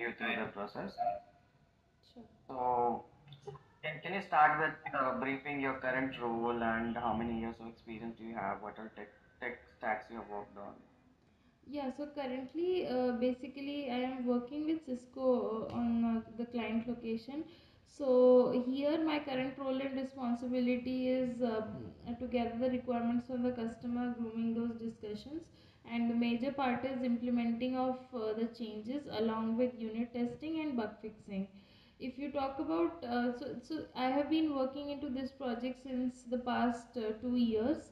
you through the process. Sure. So, can you start with briefing your current role and how many years of experience do you have? What are tech stacks you have worked on? Yeah, so currently, basically, I am working with Cisco on the client location. So here, my current role and responsibility is to gather the requirements from the customer, grooming those discussions, and the major part is implementing of the changes along with unit testing and bug fixing. If you talk about, so I have been working into this project since the past 2 years.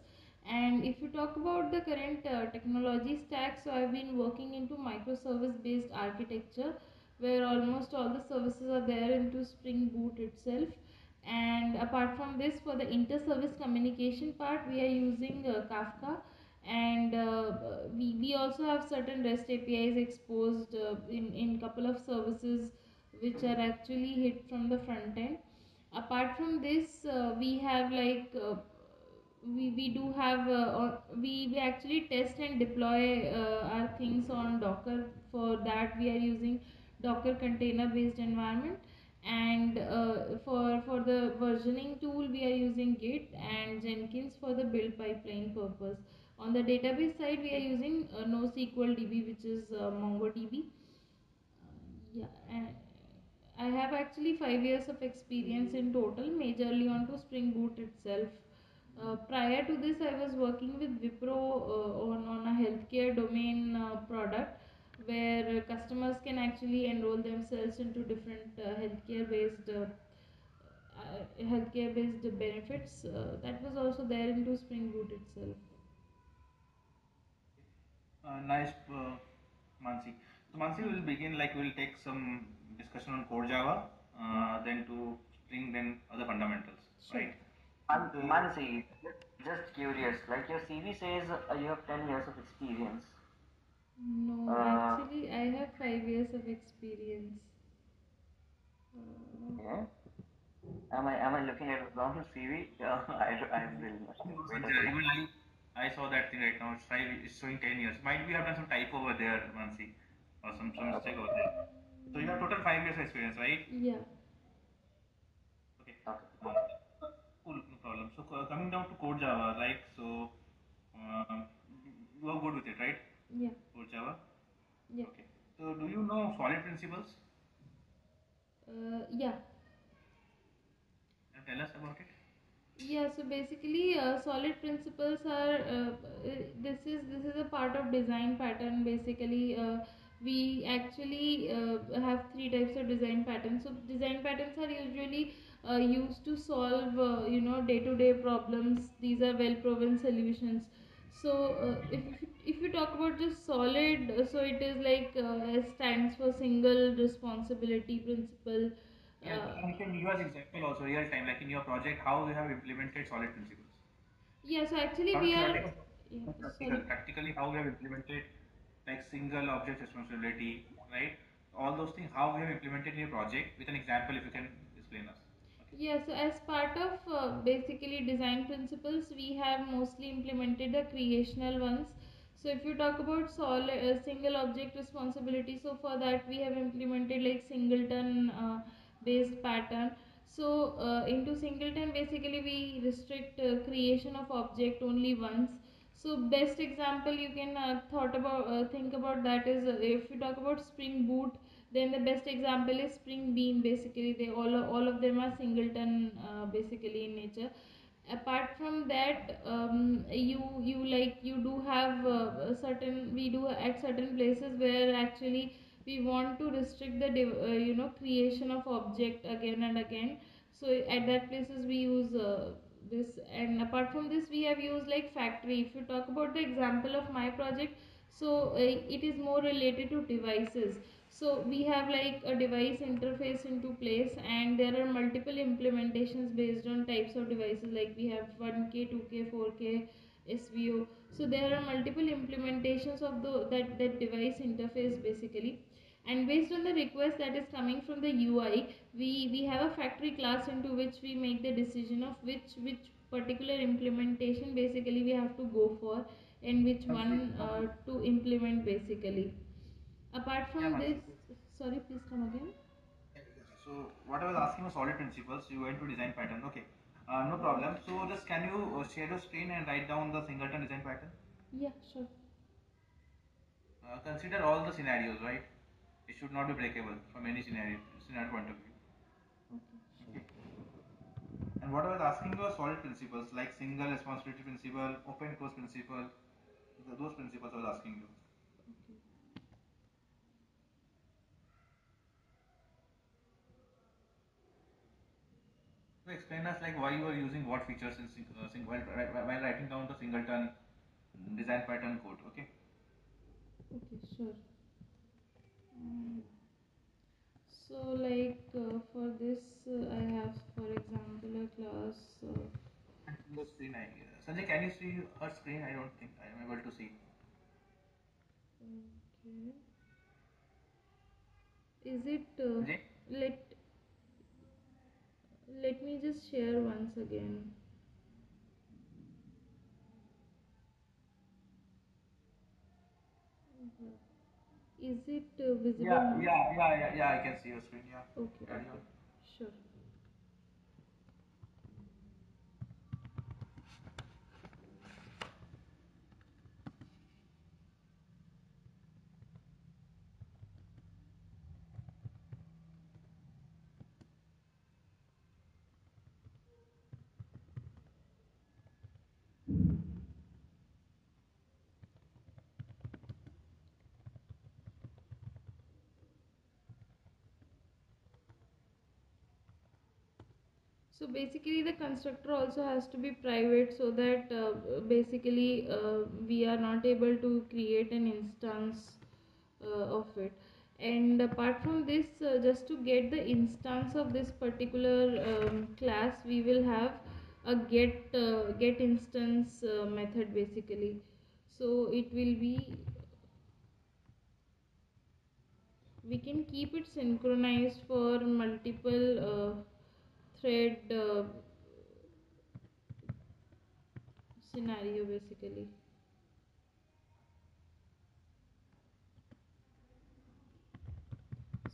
And if you talk about the current technology stack, so I've been working into microservice based architecture where almost all the services are there into Spring Boot itself. And apart from this, for the inter-service communication part, we are using Kafka, and we also have certain REST APIs exposed in couple of services which are actually hit from the front end. Apart from this, we have we do have we actually test and deploy our things on Docker. For that we are using Docker container based environment, and for the versioning tool we are using Git and Jenkins for the build pipeline purpose. On the database side we are using NoSQL DB, which is MongoDB. Yeah, and I have actually 5 years of experience in total, majorly onto Spring Boot itself. Prior to this, I was working with Wipro on a healthcare domain product where customers can actually enroll themselves into different healthcare based benefits. That was also there into Spring Boot itself. Nice, Mansi. So Mansi will begin like we'll take some discussion on core Java, then to Spring, then other fundamentals, Sure. right? So Mansi, just curious, like your CV says you have 10 years of experience. No, Uh, actually, I have 5 years of experience. Uh, okay. Am I looking at the wrong CV? I'm really not sure. Wait a second. even I saw that thing right now. It's showing 10 years. Might be have done some typo over there, Mansi, or some Okay. mistake over there. So you have total 5 years of experience, right? yeah, Okay. Okay. Uh, cool, no problem. So coming down to core Java, like so, uh, you are good with it, right? yeah, Core Java. yeah. Okay. So do you know solid principles? Yeah. Can you tell us about it? Yeah, so basically, solid principles are this is a part of design pattern. Basically, we actually have three types of design patterns. So design patterns are usually used to solve day-to-day problems. These are well-proven solutions. So if you talk about just solid, so it is like S stands for single responsibility principle. Yeah, Uh, you can use example also real time, like in your project, how you have implemented solid principles. yeah, so actually Not we are, theoretical, yeah, but practical. sorry. Practically, how we have implemented like single object responsibility, right? All those things, how we have implemented in your project with an example, if you can explain us. Okay. Yeah, so as part of basically design principles, we have mostly implemented the creational ones. So if you talk about single object responsibility, so for that we have implemented like singleton based pattern. So into singleton, basically we restrict creation of object only once. So best example you can think about that is if you talk about Spring Boot, then the best example is Spring Bean. Basically, they all of them are singleton basically in nature. Apart from that, you do have certain we do at certain places where actually we want to restrict the creation of object again and again. So at that places we use this, and apart from this we have used like factory. If you talk about the example of my project, so it is more related to devices. So we have like a device interface into place, and there are multiple implementations based on types of devices, like we have 1K, 2K, 4K, SVO. So there are multiple implementations of that device interface basically. And based on the request that is coming from the UI, we have a factory class into which we make the decision of which particular implementation basically we have to go for, and which one to implement basically. Apart Yeah, from this, Mansi. sorry, please come again? So what I was asking was solid principles. You went to design pattern. Okay, no problem. So just can you share your screen and write down the singleton design pattern? Yeah, sure. Consider all the scenarios, right? It should not be breakable from any scenario point of view. Okay, sure. Okay. And what I was asking you was solid principles like single responsibility principle, open close principle. Those principles I was asking you. Okay. So explain us like why you are using what features in while writing down the singleton design pattern code. Okay. Okay, sure. Mm. So, like for this, I have, for example, a class. The screen. Sanjay, can you see her screen? I don't think I am able to see. Okay. Is it? Sanjay? Let Let me just share once again. Is it visible Yeah, now? yeah, yeah, yeah, yeah. I can see your screen. Yeah. Okay, Carry on. okay, sure. So basically, the constructor also has to be private so that basically we are not able to create an instance of it. And apart from this, just to get the instance of this particular class, we will have a get instance method basically. So it will be, we can keep it synchronized for multiple thread scenario basically.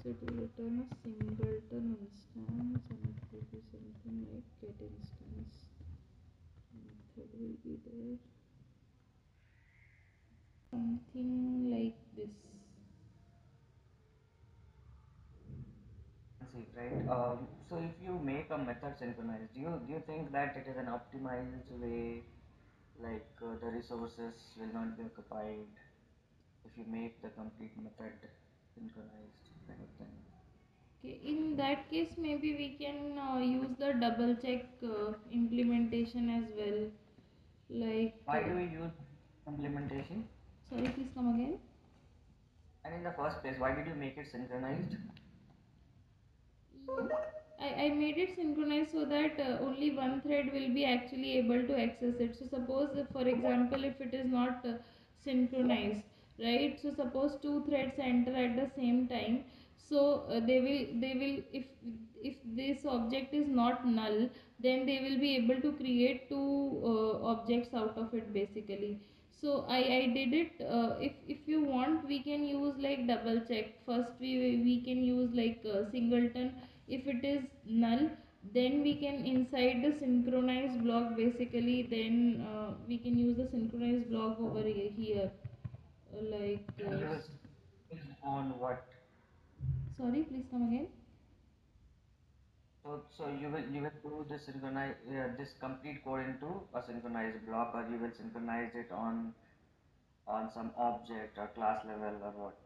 So it will return a singleton instance and it will be something like get instance method will be there, something like this. See, right? So if you make a method synchronized, do you think that it is an optimized way, like the resources will not be occupied if you make the complete method synchronized kind of thing? Okay, in that case maybe we can use the double check implementation as well, like Why do we use implementation? sorry, please come again. And in the first place, why did you make it synchronized? I made it synchronized so that only one thread will be actually able to access it. So suppose if, for example, if it is not synchronized, right? So suppose two threads enter at the same time. So they will if this object is not null, then they will be able to create two objects out of it basically. So I did it. If you want, we can use like double check. First we can use like singleton. If it is null, then we can inside the synchronized block basically. Then we can use the synchronized block over here. Like And you will on what? sorry, please come again. So you will do this synchronize this complete code into a synchronized block, or you will synchronize it on some object or class level or what?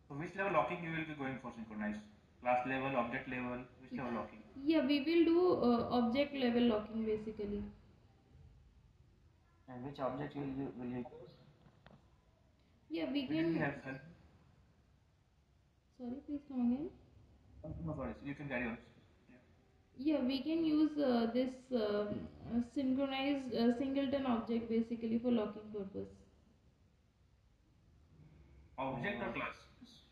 So which level locking you will be going for synchronized? Class level, object level, which level locking? Yeah, we will do object level locking basically. And which object will you use? Yeah, we Will you be can. help? Sorry, please come again. No, sorry. You can carry on. Yeah. Yeah, we can use this synchronized singleton object basically for locking purpose. Object or class?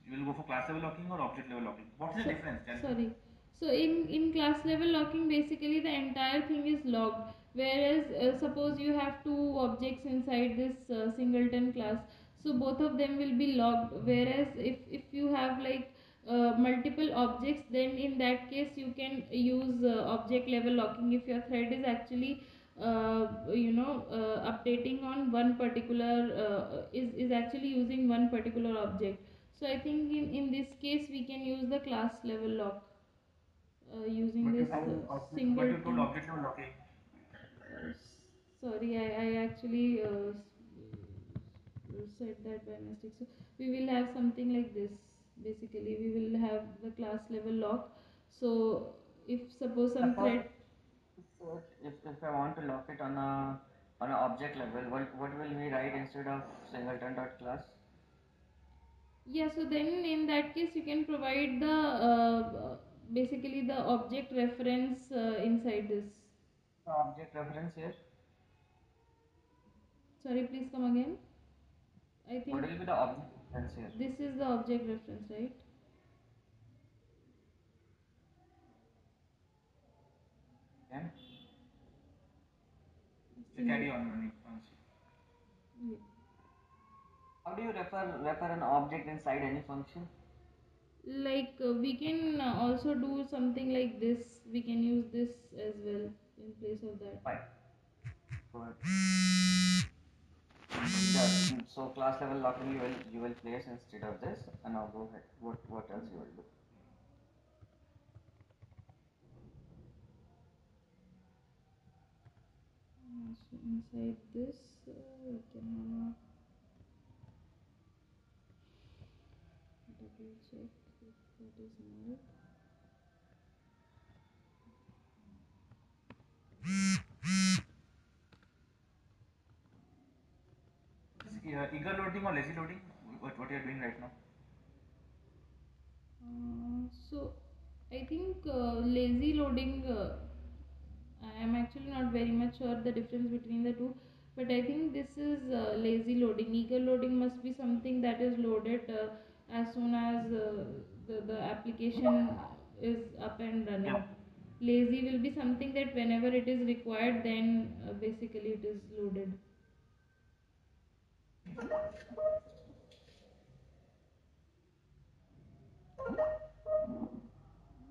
You will go for class level locking or object level locking. What is the So difference? Tell me. sorry. So in class level locking, basically the entire thing is locked. Whereas suppose you have two objects inside this singleton class, so both of them will be locked. Whereas if you have like multiple objects, then in that case you can use object level locking. If your thread is actually updating on one particular is actually using one particular object, so I think in this case we can use the class level lock using But you this told but you told singleton. object level locking. uh, Sorry, I actually said that by mistake. So we will have something like this. Basically, we will have the class level lock. So if suppose some Suppose thread, if I want to lock it on a object level, what will we write instead of singleton dot class? yeah. So then in that case, you can provide the basically the object reference inside this. The object reference here. Sorry, please come again. I What think will be the object reference here? this is the object reference, right? Okay. Carry Single. on, Mansi. Yeah. How do you refer an object inside any function? Like we can also do something like this. We can use this as well in place of that. Fine. Go ahead. So class level locking you will place instead of this, and now go ahead. What else you will do? So inside this, we can have a double check if that is null. Eager loading or lazy loading? What you are doing right now? So I think lazy loading. I am actually not very much sure the difference between the two, but I think this is lazy loading. Eager loading must be something that is loaded as soon as the application is up and Yeah. running. Lazy will be something that whenever it is required, then basically it is loaded.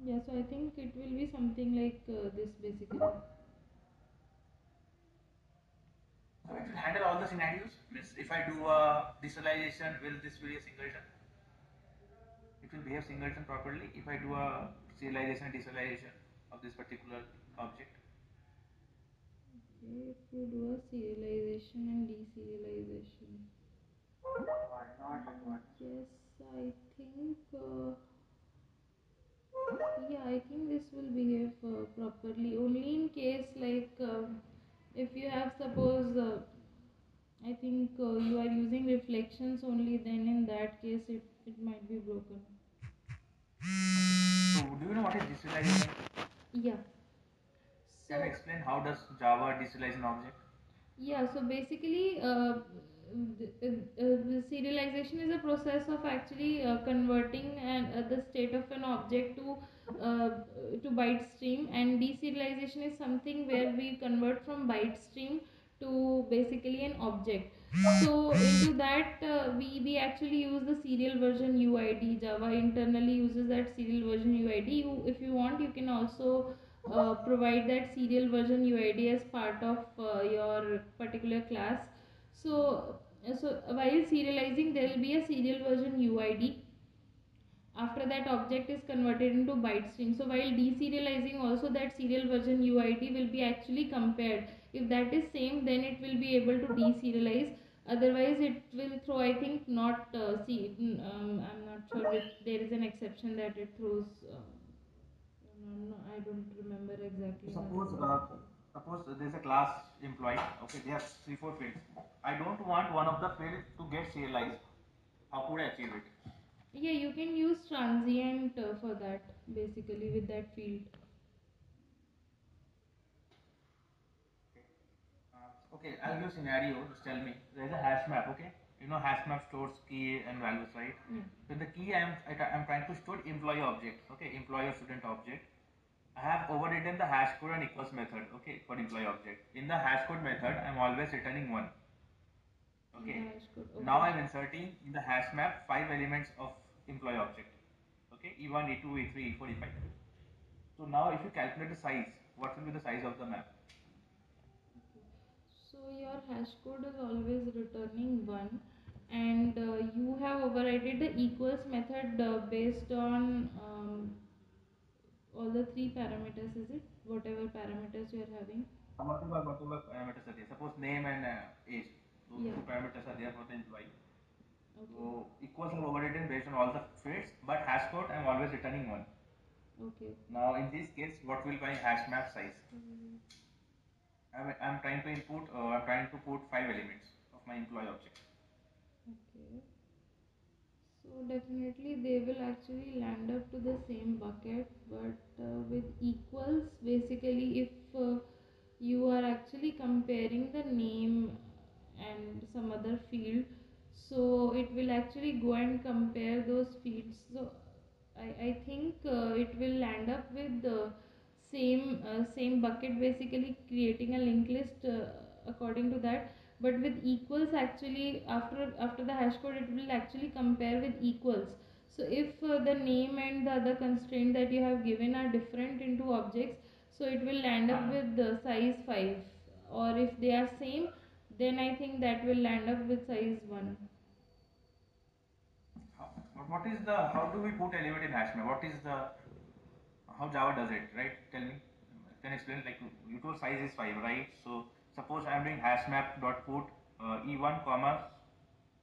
Yeah, so I think it will be something like this basically. So it will handle all the scenarios. Means if I do a deserialization, will this be a singleton? It will behave singleton properly if I do a serialization and deserialization of this particular object. Okay, if you do a serialization and deserialization. Why not? It works. Yes, I think. Yeah, I think this will behave properly. Only in case like if you have suppose I think you are using reflections only, then in that case it might be broken. So do you know what is deserialization? Yeah. Can you So explain how does Java deserialize an object? yeah, so basically, the serialization is a process of actually converting the state of an object uh, to byte stream, and deserialization is something where we convert from byte stream to basically an object. So into that, we actually use the serial version UID. Java internally uses that serial version UID. If you want, you can also provide that serial version UID as part of your particular class. So, so while serializing, there will be a serial version UID. After that, object is converted into byte stream. So while deserializing, also that serial version UID will be actually compared. If that is same, then it will be able to deserialize. Otherwise, it will throw. I think not. I'm not sure. There is an exception that it throws. No, no, I don't remember So exactly. Not suppose exactly. suppose there's a class employee. Okay, they have 3 4 fields. I don't want one of the fields to get serialized. How could I achieve it? Yeah, you can use transient for that basically with that field. Okay, I'll give a scenario. Just tell me. There's a hash map. Okay, you know hash map stores key and values, right? Yeah. So the key I'm trying to store employee object. Okay, employee or student object. I have overridden the hash code and equals method. Okay, for employee object. In the hash code method, I'm always returning one. In the Okay. hash code. Now Okay. I'm inserting in the hash map 5 elements of employee object. Okay, E1, E2, E3, E4, E5. So now if you calculate the size, what will be the size of the map? Okay. So your hash code is always returning 1, and you have overridden the equals method based on all the three parameters, is it? Whatever parameters you are having. Whatever parameters are there. Suppose name and age. Those Yeah. two parameters are there for the employee. Okay. So equals are overridden based on all the fields, but hash code I'm always returning 1. Okay. Now in this case, what will be hash map size? Mm, I'm trying to input. I'm trying to put 5 elements of my employee object. okay. So definitely they will actually land up to the same bucket, but with equals, basically if you are actually comparing the name and some other field, so it will actually go and compare those fields. So I think it will land up with the same bucket, basically creating a linked list according to that. But with equals, actually after the hash code, it will actually compare with equals. So if the name and the other constraint that you have given are different into objects, so it will land up with the size 5, or if they are same, then I think that will land up with size 1. What is the? How do we put element in hash map? What is the? How Java does it? Right? Tell me. Can you explain? Like you told size is 5, right? So suppose I'm doing hash map dot put e1 comma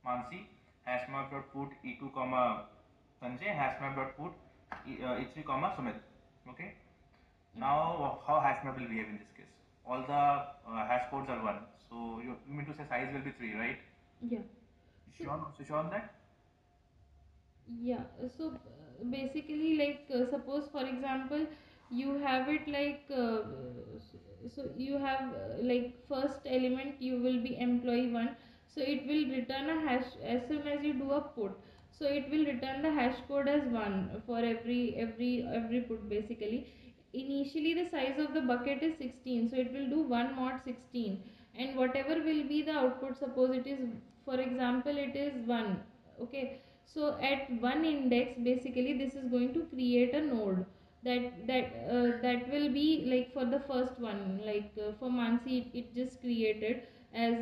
Mansi, hash map dot put e2 comma Sanjay, hash map dot put e3 comma Sumit. Okay. Now how hash map will behave in this case? All the hash codes are 1. So you mean to say size will be 3, right? Yeah. So Sure on that? yeah, so basically, like suppose for example, you have it like so you have like first element you will be employee 1, so it will return a hash as soon as you do a put. So it will return the hash code as 1 for every put, basically. Initially the size of the bucket is 16, so it will do 1 mod 16, and whatever will be the output, suppose it is, for example, it is 1. Okay, so at one index, basically this is going to create a node that will be like for the first one, like for Mansi, it just created as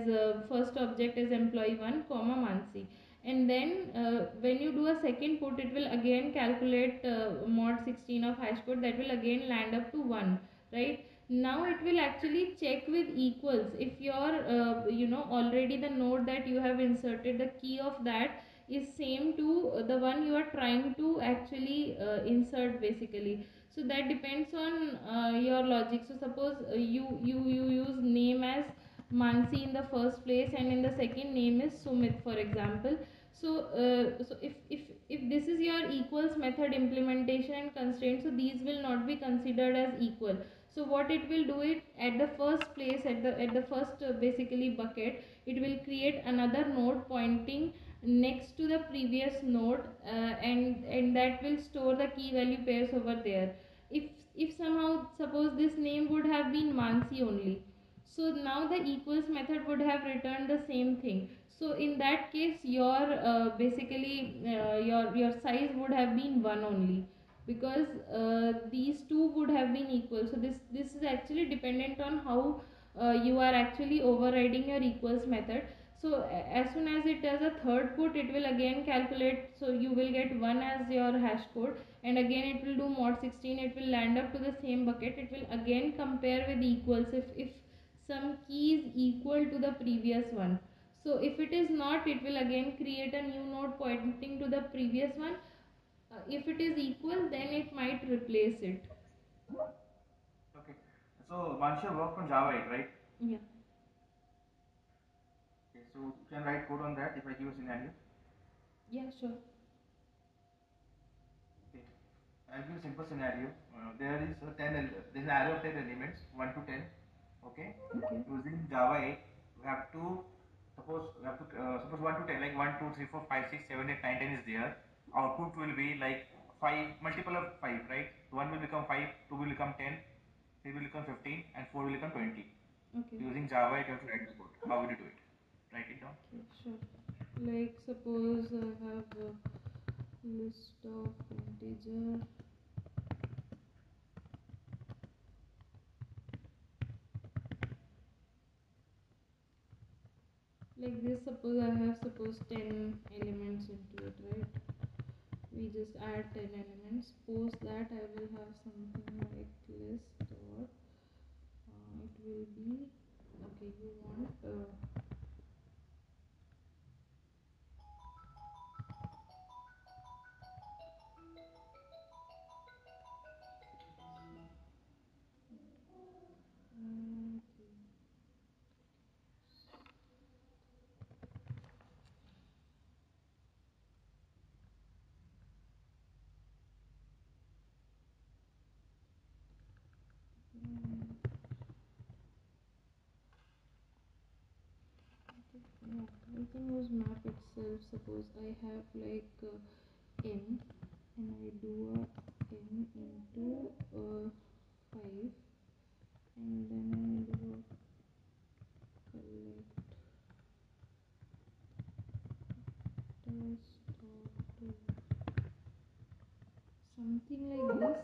first object as employee 1 comma Mansi. And then when you do a second put, it will again calculate mod 16 of hash code, that will again land up to 1, right? Now it will actually check with equals if your already the node that you have inserted, the key of that is same to the one you are trying to actually insert, basically. So that depends on your logic. So suppose you use name as Mansi in the first place, and in the second name is Sumit, for example. So if this is your equals method implementation and constraint, so these will not be considered as equal. So what it will do, it at the first place, at the first basically bucket, it will create another node pointing next to the previous node, and that will store the key value pairs over there. If somehow suppose this name would have been Mansi only, so now the equals method would have returned the same thing. So in that case, your basically your size would have been 1 only, because these two would have been equal. So this is actually dependent on how you are actually overriding your equals method. So as soon as it does a third put, it will again calculate, so you will get 1 as your hash code, and again it will do mod 16, it will land up to the same bucket, it will again compare with equals if some key is equal to the previous one. So if it is not, it will again create a new node pointing to the previous one. If it is equal, then it might replace it. Okay. So Mansha worked on Java 8, right? Yeah. Okay. So you can write code on that if I give a scenario. Yeah, sure. Okay. I'll give a simple scenario. There is a there's an array of 10 elements, 1 to 10. Okay. Okay. Using Java 8, we have to suppose 1 to 10, like 1, 2, 3, 4, 5, 6, 7, 8, 9, 10 is there. Output will be like 5 multiple of 5, right? 1 will become 5, 2 will become 10, 3 will become 15, and 4 will become 20. Okay. Using Java 8, you have to write the code. How would you do it? Write it down. Okay, sure. Like suppose I have list of integer like this. Suppose I have 10 elements into it, right? We just add 10 elements. Post that I will have something like list dot it will be okay. You want okay. Mm, yeah, we can use map itself. Suppose I have like n and I do a n into 5 and then I do a collect test dot something like this.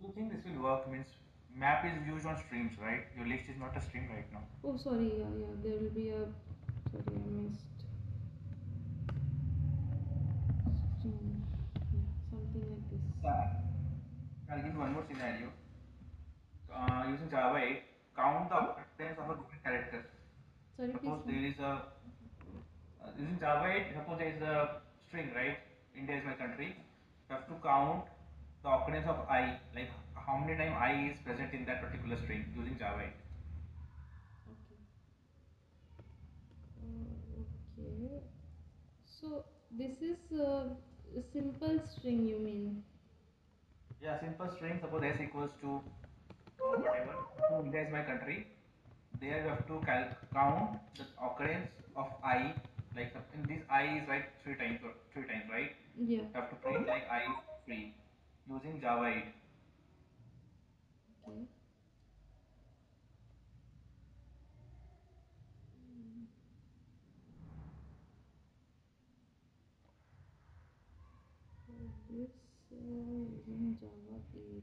Do you think this will work? Means map is used on streams, right? Your list is not a stream right now. Oh, sorry, yeah, there will be a sorry, I missed string. Yeah, something like this. Yeah. I'll give you one more scenario. Using Java 8, count the occurrence of a given character. Sorry, please Suppose come. there is a using Java 8, suppose there is a string, right? India is my country. You have to count the occurrence of I, like how many times I is present in that particular string using Java 8. Okay. Okay. So this is a simple string, you mean? Yeah, simple string. Suppose s equals to whatever. So India is my country. There you have to count the occurrence of I. Like in this I is right three times, right? Yeah. You have to print like I is free using Java 8. Okay. So this using Java 8.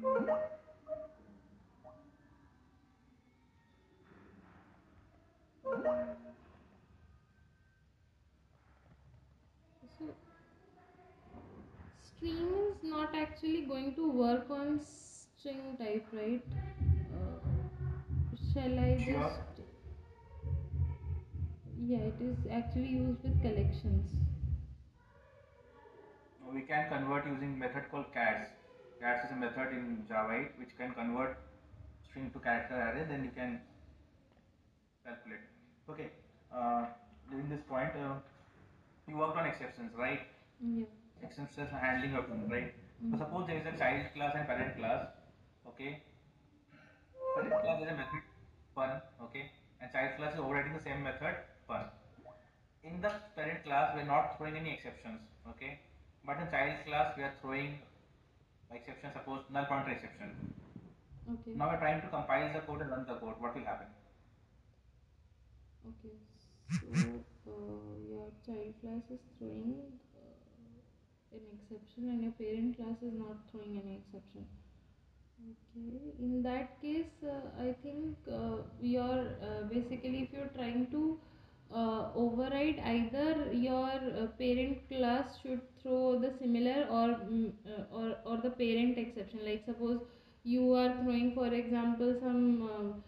Mm. So stream is not actually going to work on string type, right? Shall I Sure. just yeah, it is actually used with collections. We can convert using method called cats. Cats is a method in Java 8 which can convert string to character array. Then you can calculate. Okay. Uh, During this point, you worked on exceptions, right? Yeah. Exceptions handling of them, right? So Mm. suppose there is a child class and parent class. Okay. Parent class is a method fun. Okay. And child class is overriding the same method fun. In the parent class, we are not throwing any exceptions. Okay. But in child class, we are throwing exception. Suppose null pointer exception. Okay. Now we're trying to compile the code and run the code. What will happen? Okay. So your child class is throwing an exception and your parent class is not throwing any exception. Okay, in that case, I think you're basically if you're trying to override either your parent class should throw the similar or the parent exception. Like suppose you are throwing, for example, some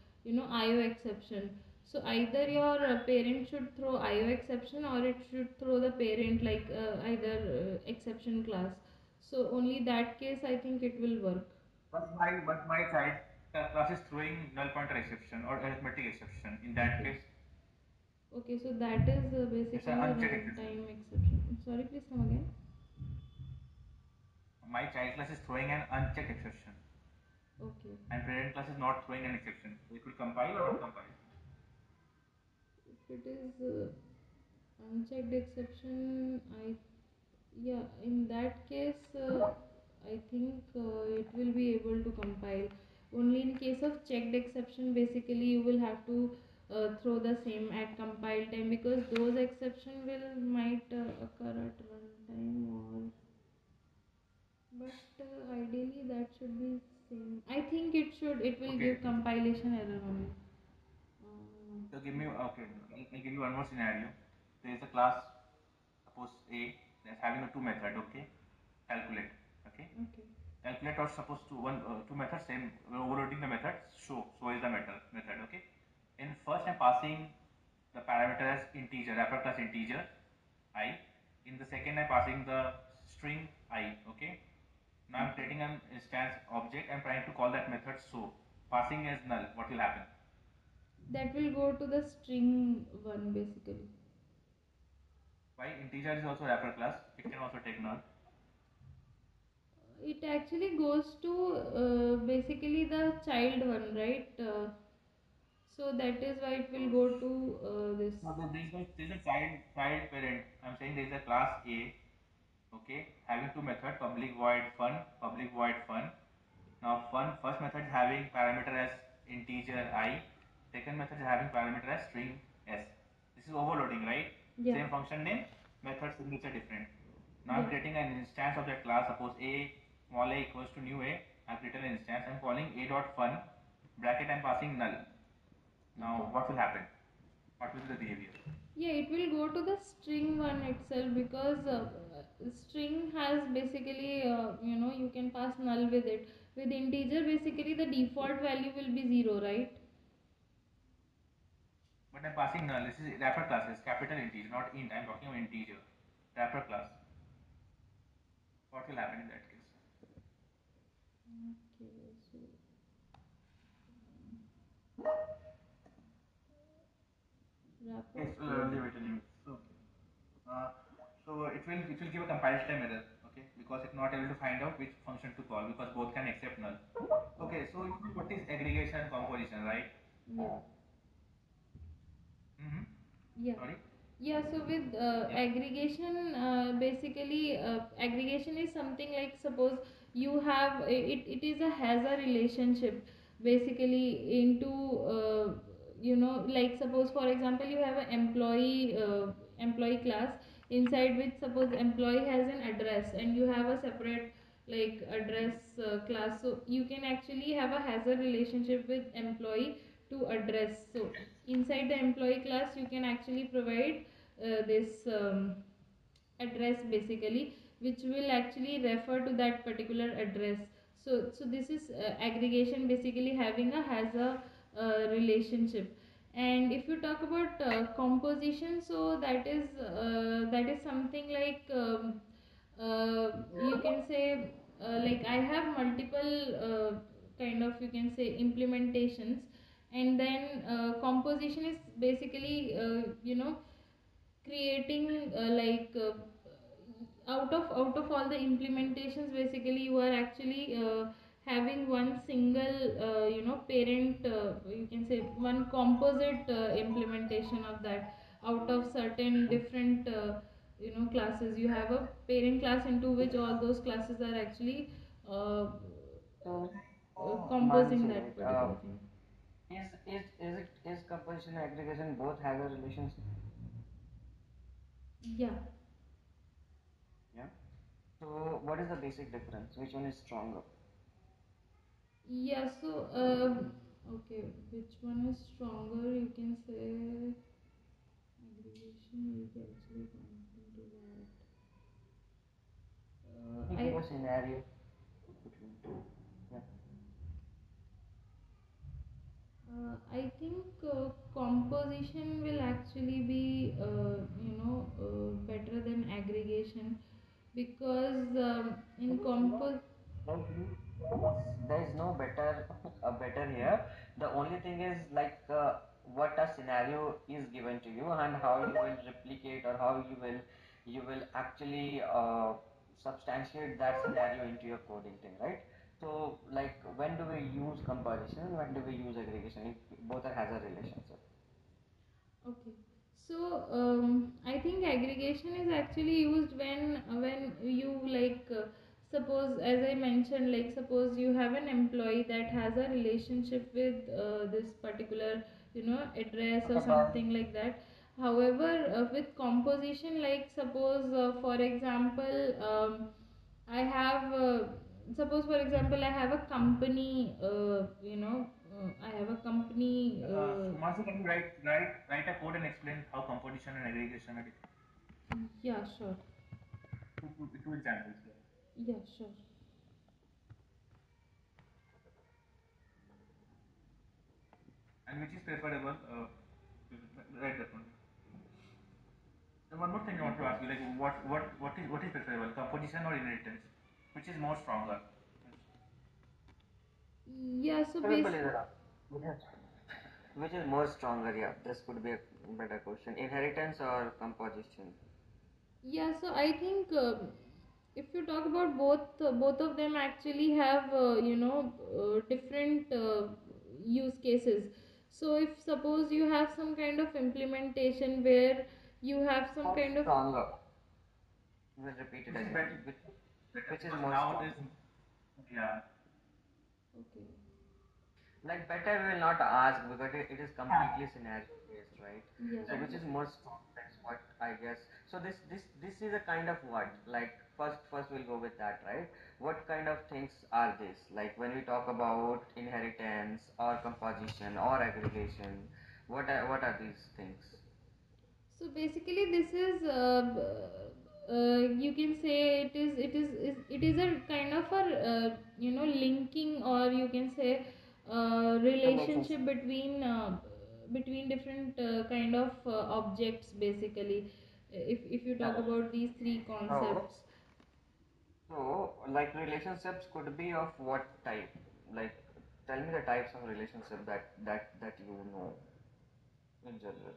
IO exception. So either your parent should throw IO exception or it should throw the parent like either exception class. So only that case I think it will work. But my child class is throwing null pointer exception or arithmetic exception. In that Okay. case, Okay, so that is it's an basically a unchecked exception. runtime exception. Sorry, please come again. My child class is throwing an unchecked exception, Okay. and parent class is not throwing an exception. So it will compile or not compile. If it is unchecked exception, I yeah, in that case, I think it will be able to compile. Only in case of checked exception, basically you will have to throw the same at compile time, because those exception will might occur at runtime, or but ideally that should be same. I think it will Okay. give compilation error only. Um, So give me okay. I'll give you one more scenario. There is a class, suppose A, that's having a two method. Okay, calculate. Okay, okay. calculate or suppose two methods same. We're overloading the method. So is the method. Okay. In first, I'm passing the parameter as integer, wrapper class integer I. In the second, I'm passing the string I. Okay. Now I'm Okay. creating an instance object. I'm trying to call that method so. Passing as null. What will happen? That will go to the string one basically. Why integer is also wrapper class. It can also take null. It actually goes to basically the child one, right? So that is why it will go to this. No, there's a child parent. I'm saying there's a class A, okay, having two methods, public void fun. Now fun first method is having parameter as integer I, second method is having parameter as string s. This is overloading, right? Yeah. Same function name, method signature different. Now I'm Yeah. creating an instance of that class. Suppose a small a equals to new a. I've written an instance. I'm calling a dot fun bracket. I'm passing null. Okay. Now what will happen? What will be the behavior? Yeah, it will go to the string one itself, because string has basically you can pass null with it. With integer, basically the default value will be 0, right? But I'm passing null. This is wrapper class. It's capital integer, not int. I'm talking about integer. Wrapper class. What will happen in that case? Okay, so wrapper Yes, class. leave it. Leave it. Uh, so it will give a compile time error. Okay, because it's not able to find out which function to call because both can accept null. Okay, so you know what is aggregation and composition, right? Yeah. Mm-hmm. Yeah. Sorry. Yeah, so with Yeah. aggregation, basically, aggregation is something like, suppose you have it is a has a relationship basically into like, suppose for example you have an employee class, inside which suppose employee has an address, and you have a separate like address class, so you can actually have a has a relationship with employee to address. So inside the employee class you can actually provide this address basically, which will actually refer to that particular address. So this is aggregation, basically having a has a relationship. And if you talk about composition, so that is something like you can say like I have multiple kind of, you can say, implementations. And then composition is basically creating out of all the implementations, basically you are actually having one single parent, you can say one composite implementation of that. Out of certain different classes, you have a parent class into which all those classes are actually uh, So, composing Mansi, that particular thing. is composition and aggregation both have a relationship? Yeah. Yeah. So, what is the basic difference? Which one is stronger? Yeah, so okay, which one is stronger? You can say aggregation will be actually counting to that. Can you give I a scenario between two? Yeah. I think composition will actually be better than aggregation, because in compo. There is no better better here. The only thing is like what a scenario is given to you and how you will replicate or how you will actually substantiate that scenario into your coding thing, right? So like when do we use composition and when do we use aggregation? If both are has a relationship. Okay. So I think aggregation is actually used when you like Suppose, as I mentioned, like suppose you have an employee that has a relationship with this particular, address or something like that. However, with composition, like suppose, for example, I have suppose for example I have a company, I have a company. Sumansi, can you write a code and explain how composition and aggregation are different? Yeah, sure. Two examples. Yeah. Yeah, sure. And which is preferable? Write that one. And one more thing I want to ask you, like what is preferable, composition or inheritance? Which is more stronger? Yeah, so Simple is enough. Yes. Which is more stronger? Yeah, this could be a better question. Inheritance or composition? yeah, so I think if you talk about both of them actually have different use cases. So if suppose you have some kind of implementation where you have some More kind of. stronger. We'll repeat it Which is again. better? Better Which is because more nowadays, stronger? yeah. Okay. Like better we will not ask because it is completely scenario based, right? Yeah. So which Exactly. is more strong? That's what I guess. So this is a kind of what? Like first we'll go with that, right? What kind of things are this? Like when we talk about inheritance or composition or aggregation, what are these things? So basically, this is you can say it is a kind of a linking, or you can say relationship Relationship. between different kind of objects. Basically, if you talk Correct. about these three So concepts. like relationships could be of what type? Like tell me the types of relationship that you know in general.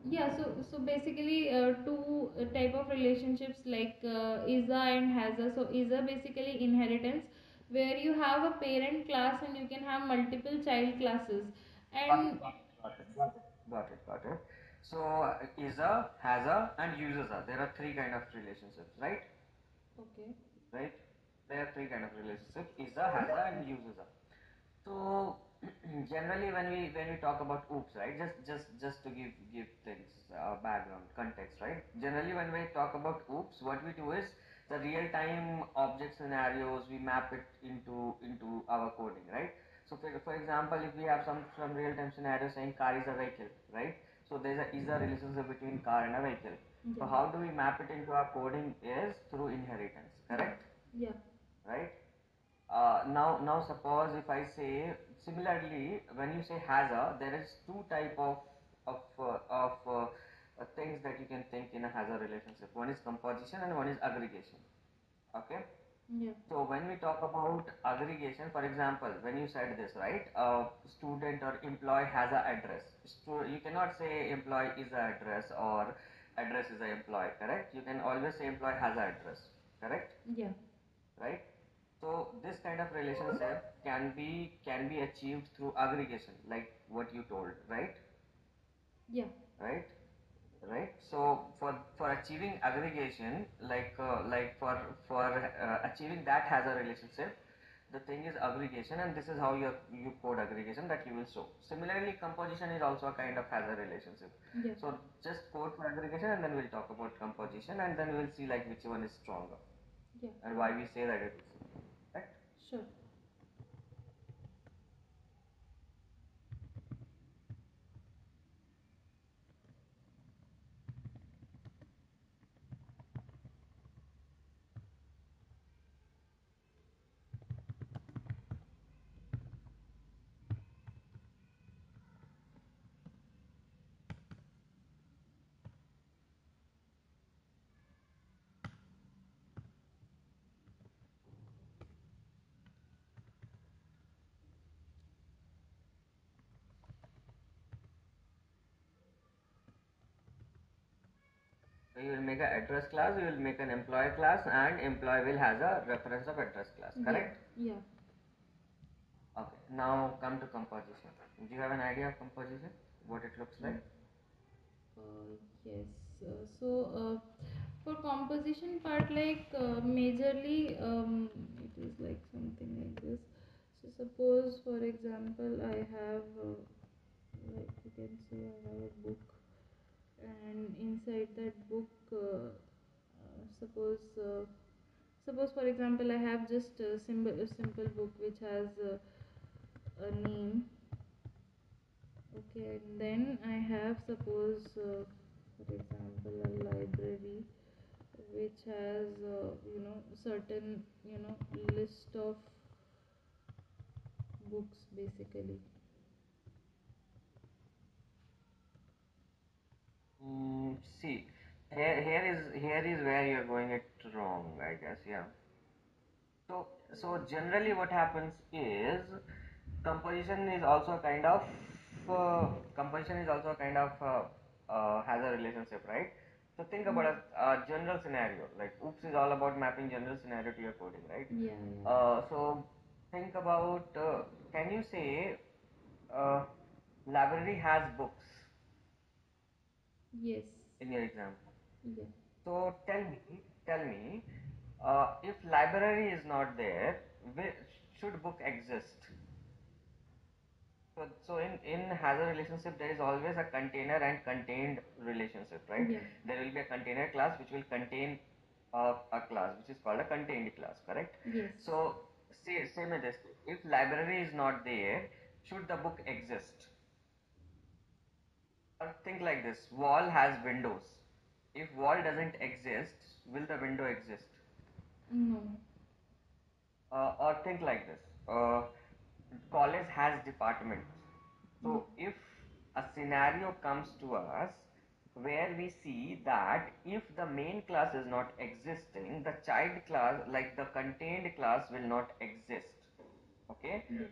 Yeah, so basically, two type of relationships like ISA and HASA. So ISA basically inheritance, where you have a parent class and you can have multiple child classes. Got it, And got it, got it, got it, got it, got it. So is a, has a, and uses a. There are three kind of relationships, right? okay, Right? There are three kind of relationships: is a, has a, and uses a. So generally, when we talk about oops, right? Just to give things background context, right? Generally, when we talk about oops, what we do is the real time object scenarios we map it into our coding, right? So for example, if we have some real time scenario saying car is a vehicle, right? So there's a is a relationship between car and a vehicle. So yeah, how do we map it into our coding is through inheritance, yeah, correct? yeah, Right? Now suppose if I say similarly when you say has a, there is two type of things that you can think in a has a relationship. One is composition and one is aggregation. Okay. yeah, So when we talk about aggregation, for example, when you said this, right, student or employee has a address. You cannot say employee is a address or address is a employee, correct? You can always say employee has a address, correct? yeah, Right? So this kind of relationship can be achieved through aggregation, like what you told, right? yeah, Right? Right? So for achieving aggregation, like for achieving that has a relationship, the thing is aggregation, and this is how you code aggregation that you will show. Similarly, composition is also a kind of has a relationship. yeah, So just code for aggregation, and then we'll talk about composition, and then we'll see like which one is stronger yeah, and why we say that it is. Right? sure. So you will make an address class, you will make an employee class, and employee will has a reference of address class, Yeah, correct? yeah. Okay, now come to composition. Do you have an idea of composition? What it looks like? Uh, yes. So For composition part, like majorly, it is like something like this. So suppose, for example, I have, like you can say, I have a book, and inside that book, suppose, suppose for example, I have just a simple book which has a name. Okay, and then I have, suppose, for example, a library which has, certain, list of books basically. See, here is where you're going it wrong, I guess. Yeah. So generally, what happens is composition is also a kind of composition is also a kind of has a relationship, right? So think about a general scenario. Like OOPS is all about mapping general scenario to your coding, right? Yeah, yeah. So think about can you say uh, library has books Yes. in your example? Yeah. So tell me, if library is not there, should book exist? So in has a relationship, there is always a container and contained relationship, right? Yeah. There will be a container class which will contain a class which is called a contained class, correct? Yes. So say me this: if library is not there, should the book exist? Or think like this: wall has windows. If wall doesn't exist, will the window exist? No. Or think like this: college has departments. Yeah. So if a scenario comes to us where we see that if the main class is not existing, the child class, like the contained class, will not exist. Okay. Yeah.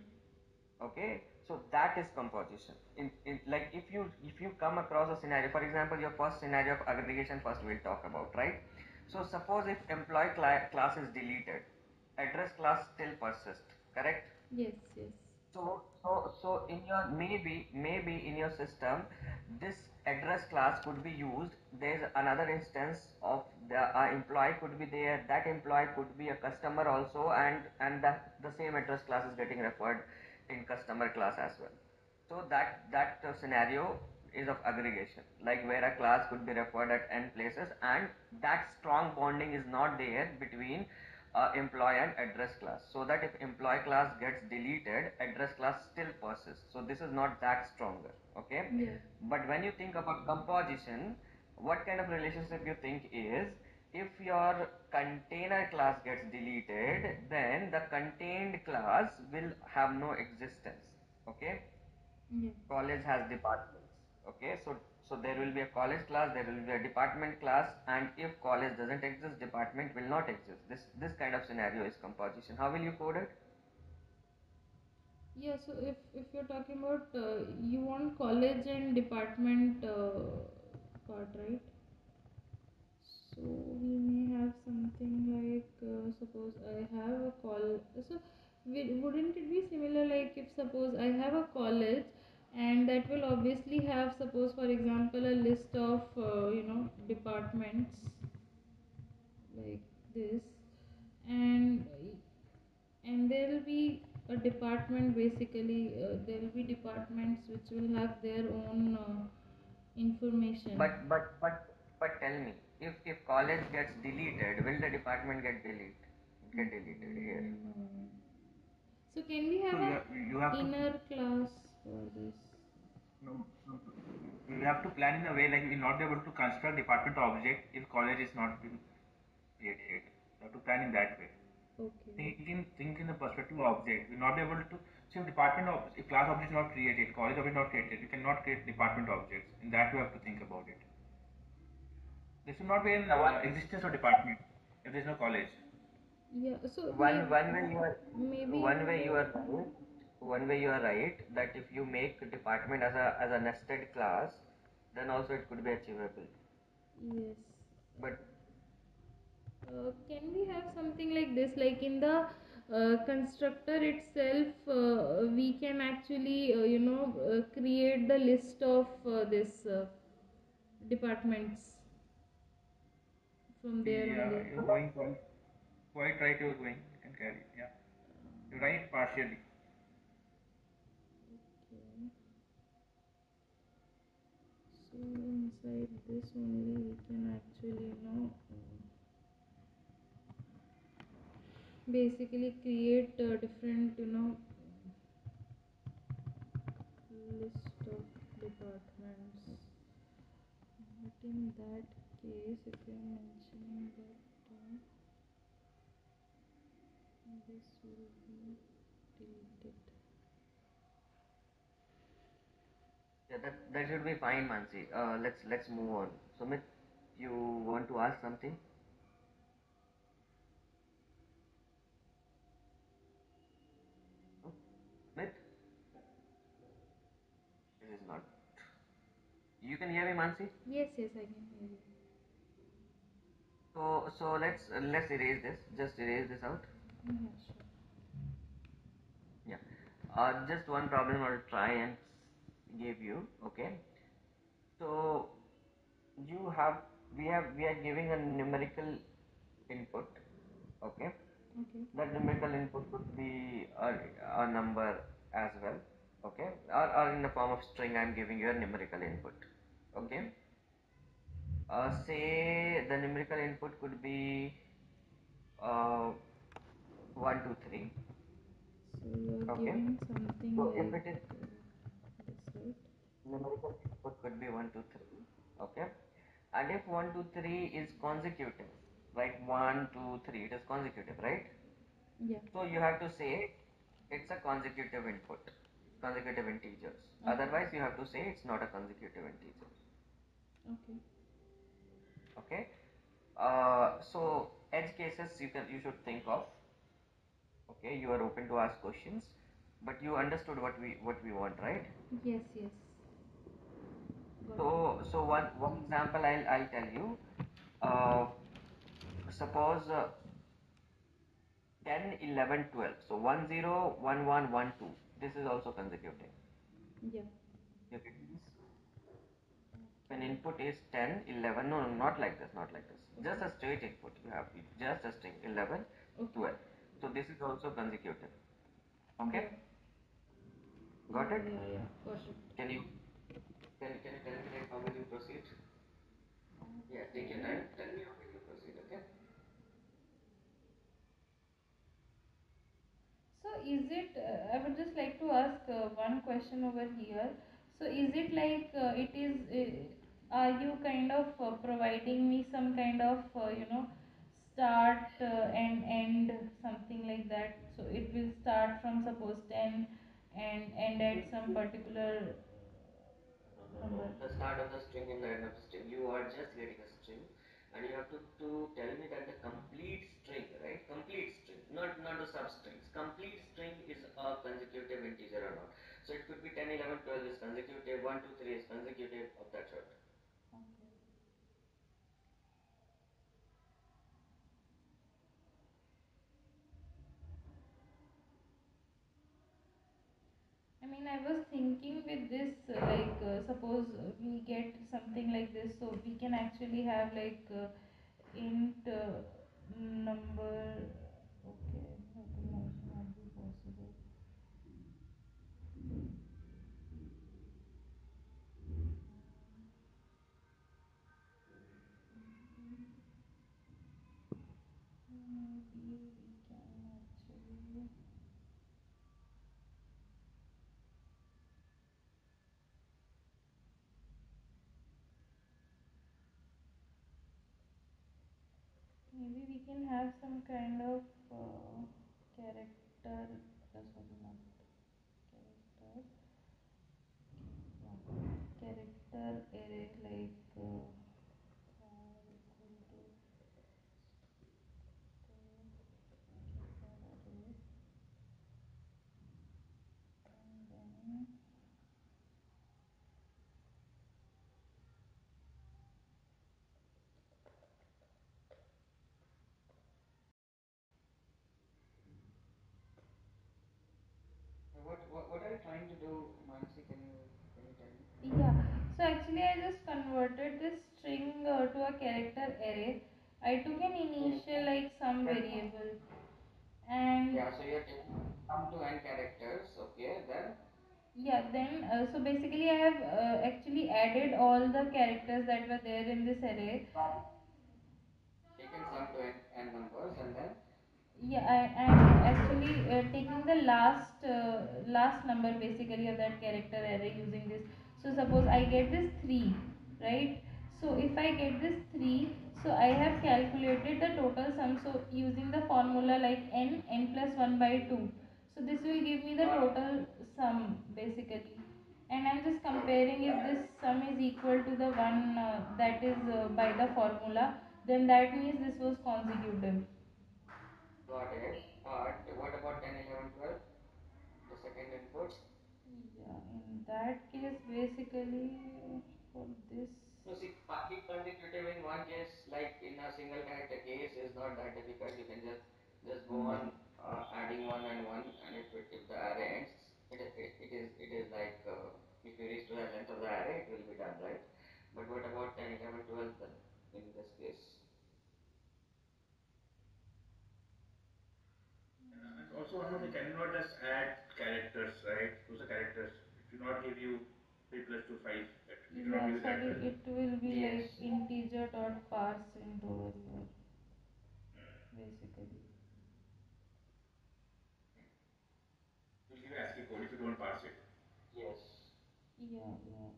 Okay, so that is composition. In like if you come across a scenario, for example, your first scenario of aggregation, first we'll talk about, right? So suppose if employee class is deleted, address class still persists, correct? Yes. Yes. So in your maybe in your system, this address class could be used. There's another instance of the employee could be there. That employee could be a customer also, and the same address class is getting referred in customer class as well. So that scenario is of aggregation, like where a class could be referred at n places, and that strong bonding is not there between employee and address class. So that if employee class gets deleted, address class still persists. So this is not that stronger. Okay, Yeah. but when you think about composition, what kind of relationship you think is, if your container class gets deleted, then the contained class will have no existence. Okay, Yeah. college has departments. Okay, so there will be a college class, there will be a department class, and if college doesn't exist, department will not exist. This kind of scenario is composition. How will you code it? Yeah. So if you're talking about, you want college and department part, right? So we may have something like, suppose I have a call. So wouldn't it be similar, like if suppose I have a college, and that will obviously have, suppose for example, a list of departments like this, and there will be a department basically. There will be departments which will have their own information. But tell me, if college gets deleted, will the department get deleted here? No. So can we So have a you have to inner class for this? no, no, you have to plan in a way like you will not be able to construct department object if college is not been created. You have to plan in that way. Okay. Think in the perspective of object. We will not be able to see if department of if class object is not created, college object is not created. You cannot create department objects. In that way, you have to think about it. There should not be an The one existence of department if there is no college. Yeah. So one one way you are maybe one way you are right. One way you are right that if you make department as a nested class, then also it could be achievable. yes. But Can we have something like this, like in the constructor itself, we can actually create the list of this departments from there Yeah, only. you're going quite right. You're going. You can carry. Yeah, you're right partially. Okay. So inside this only we can actually basically create different list of departments. But in that case, if you are mentioning that this will be deleted. Yeah, that should be fine, Mansi. Let's move on. Sumit, you want to ask something? No? Sumit, this is not. You can hear me, Mansi? Yes, yes, I can hear you. So let's erase this. Just erase this out. Yeah, sure. Yeah. Just one problem I'll try and give you. Okay. So you have we are giving a numerical input. Okay. Okay. That numerical input could be a number as well. Okay. Or in the form of string, I'm giving you a numerical input. Okay. Okay. Say the numerical input could be uh, 1, 2, 3. So you are Okay. giving something So if like it is this, right? numerical input could be 1, 2, 3. Okay. And if 1, 2, 3 is consecutive, like 1, 2, 3, it is consecutive, right? Yeah. So you have to say it's a consecutive input, consecutive integers. Okay. Otherwise, you have to say it's not a consecutive integer. Okay. Okay. So edge cases you should think of. Okay, you are open to ask questions, but you understood what we want, right? Yes, yes. Got So one example I'll tell you. Uh, Suppose 10, 11, 12. So 1, 0, 1, 1, 1, 2. This is also consecutive. it. Yeah. You get this? When Okay. input is 10, 11, no, no, not like this, not like this. Just Okay. a straight input. You have just a string 11, Okay. 12. So this is also consecutive. Yeah. Okay, Yeah, got it? yeah, yeah. Got it. Can you can you calculate how will you proceed? Yeah, take your Okay. time. Tell me how will you proceed. Okay. So is it, I would just like to ask one question over here. So is it like are you kind of providing me some kind of, start and end, something like that? So it will start from suppose 10 and end at some particular No, no, no. number. The start of the string and the end of the string. You are just getting a string, and you have to tell me that the complete string, right? Complete string, not the substrings. Complete string is a consecutive integer or not. So it could be 10, 11, 12 is consecutive, 1, 2, 3 is consecutive of that sort. Okay. I mean, I was thinking with this, suppose we get something like this, so we can actually have like int number. Okay, that will also not be possible. Maybe we can actually. Maybe we can have some kind of character. Sorry, not character. Yeah, character array like char equal to character array, and then What are you trying to do, Mansi? Can you tell me? yeah. So actually, I just converted this string to a character array, I took an Hmm. initial like some Then variable, and yeah, so you're taking some to n characters. Okay, then yeah, then so basically I have actually added all the characters that were there in this array. taken some to n numbers, and then Yeah, I'm actually taking the last number basically of that character array using this. So suppose I get this 3, right? So if I get this 3, so I have calculated the total sum. So using the formula like n plus 1 by 2. So this will give me the got it, total sum basically. And I'm just got it, comparing if this sum is equal to the one that is by the formula, then that means this was consecutive. got it. But what about 10, 11, 12? The second input. Yeah, in that case, basically, for this, So see, keep consecutive in one case, like in a single character case, is not that difficult. You can just go on adding one and one, and if the array ends, it is like if you reach to the length of the array, it will be done, right? But what about 10, 11, 12 then? In this case, And also one more thing, can you not just add characters, right? Those are characters. It will not give you 3 plus 2, 5. It will not yeah, give you that sorry, value. it will be yes. like integer dot parse into over here, basically. It will give you ASCII code if you don't parse it. Yes. Yeah, yeah.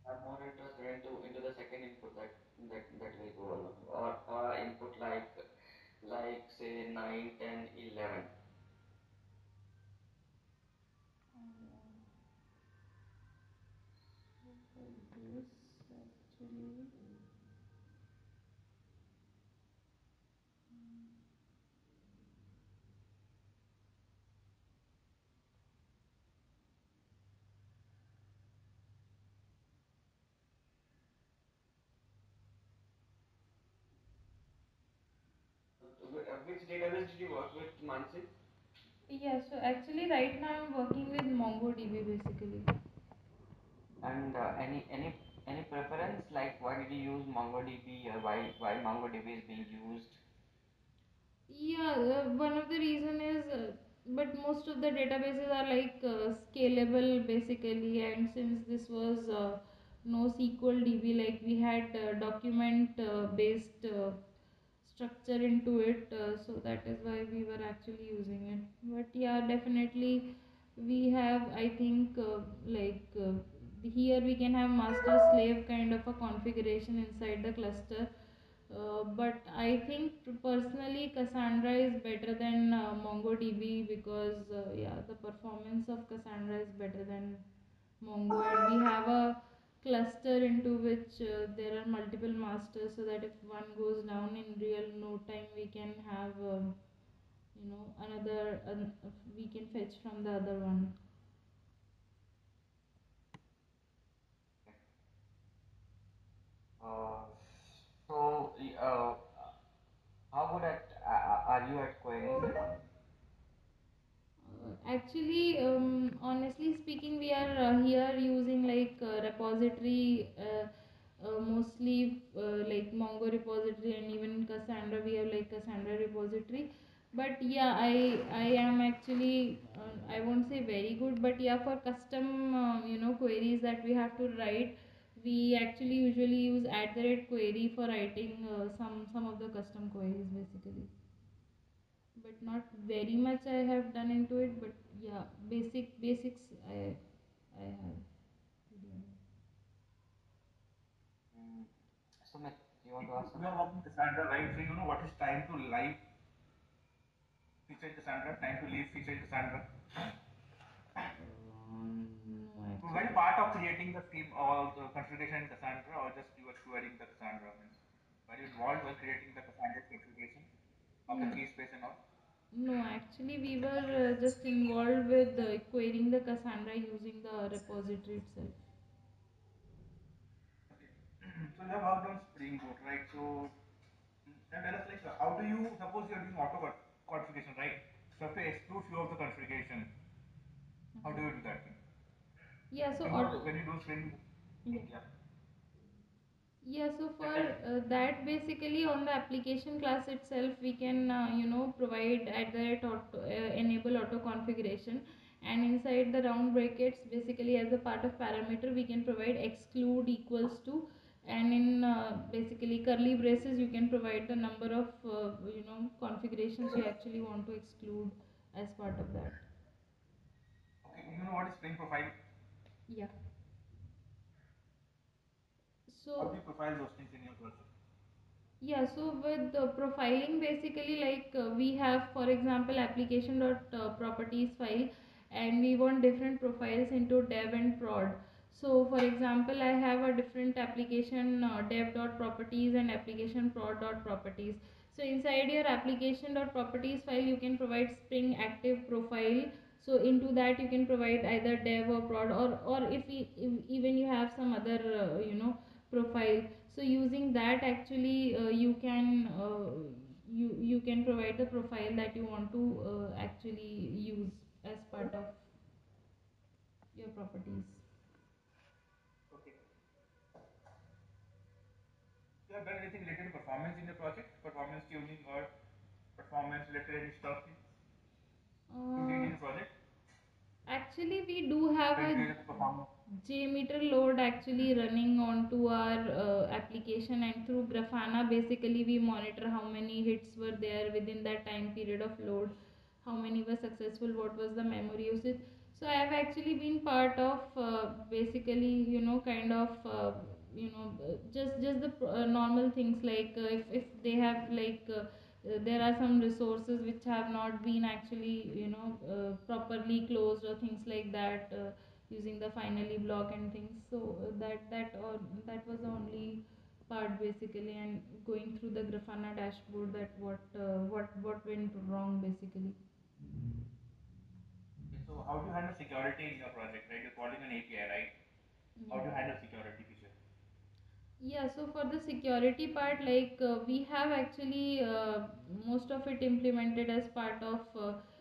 I'm more interested into the second input that will go along, or input like say 9, 10, 11. For this, actually, Which database did you work with, Mansi? yeah, so actually, right now I'm working with MongoDB basically. And any preference, like why did you use MongoDB, or why MongoDB is being used? Yeah, one of the reason is, but most of the databases are like scalable basically, and since this was no SQL DB, like we had document based structure into it, so that is why we were actually using it. But yeah, definitely we have, I think, here we can have master slave kind of a configuration inside the cluster, but I think personally Cassandra is better than MongoDB because yeah, the performance of Cassandra is better than Mongo, and we have a cluster into which there are multiple masters, so that if one goes down in real no time, we can have another we can fetch from the other one. Uh, so, how good are you at queries then? Actually, honestly speaking, we are here using like repository, mostly like Mongo repository, and even in Cassandra we have like Cassandra repository. But yeah, I am actually I won't say very good, but yeah, for custom queries that we have to write, we actually usually use @query for writing some of the custom queries basically, but not very much I have done into it. But yeah, basics I have to do. Mm. Sumit, you want to ask You are something? working Cassandra, right? So you know what is time to live feature in Cassandra, time to leave feature in Cassandra. No, So were you actually. part of creating the scheme or the configuration in Cassandra, or just you were querying the Cassandra? Means, were you involved while creating the Cassandra configuration of the No, key space and all? no, actually we were just involved with querying the Cassandra using the repository itself. Okay. So you have worked on Spring Boot, right? So then tell us like how do you suppose you are doing auto configuration, right? So you have to exclude few of the configuration. How do Okay. you do that thing? Yeah, so Spring Boot when you do Spring, yeah. yeah. Yeah, so That for type. that, basically on the application class itself, we can provide at the enable auto configuration, and inside the round brackets, basically as a part of parameter, we can provide exclude equals to, and in basically curly braces, you can provide the number of configurations you actually want to exclude as part of that. Okay, you know what is Spring Profile? Yeah. How do So you profile those things in your project? yeah, so with profiling, basically like we have, for example, application dot properties file, and we want different profiles into dev and prod. So for example, I have a different application dev dot properties and application prod dot properties. So inside your application dot properties file, you can provide Spring Active profile. So into that you can provide either dev or prod, or if even you have some other profile. So using that, actually you can provide the profile that you want to actually use as part of your properties. Okay. You have done anything related to performance in your project? Performance tuning or performance related stuff you did in uh, your project? Actually, we do have That a related to performance. JMeter load actually running onto our application, and through Grafana, basically we monitor how many hits were there within that time period of load, how many were successful, what was the memory usage. So I have actually been part of basically kind of just the normal things, like if they have like there are some resources which have not been actually properly closed or things like that, using the finally block and things. So that was the only part basically, and going through the Grafana dashboard, that what went wrong basically. Okay, so how do you handle security in your project? Right, you're calling an API, right? How Yeah. do you handle security feature? Yeah, so for the security part, like we have actually most of it implemented as part of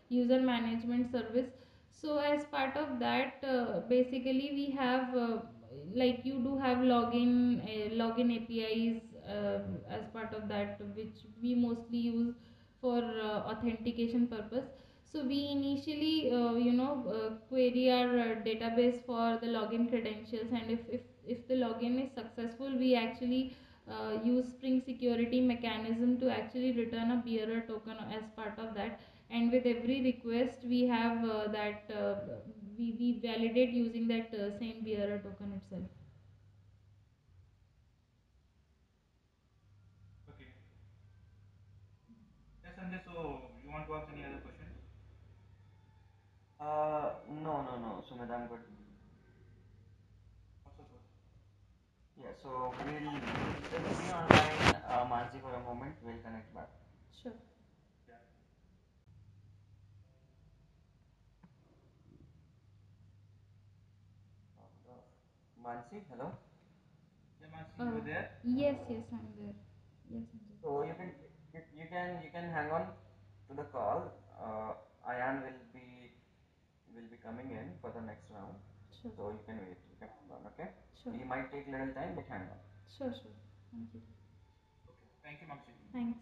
user management service. So as part of that, basically we have like you do have login APIs as part of that, which we mostly use for authentication purpose. So we initially query our database for the login credentials, and if the login is successful, we actually use Spring security mechanism to actually return a bearer token as part of that. And with every request we have that we validate using that same bearer token itself. Okay. Yes, Sanjay, so you want to ask any other questions? No, no, no, Sumit, I'm good. Also good. Yeah, so we'll be online, Mansi, for a moment. We'll connect back. Sure. Yeah. Mansi, hello. Yeah, Mansi, you uh, were there? yes, yes, I'm there. Yes, Sanjay. So you can hang on to the call. Ayan will be coming in for the next round. Sure. So you can wait. You can hang on. Okay. Sure. He might take little time, but hang on. Sure, sure. Thank you. Okay. Thank you, Mansi. Thanks.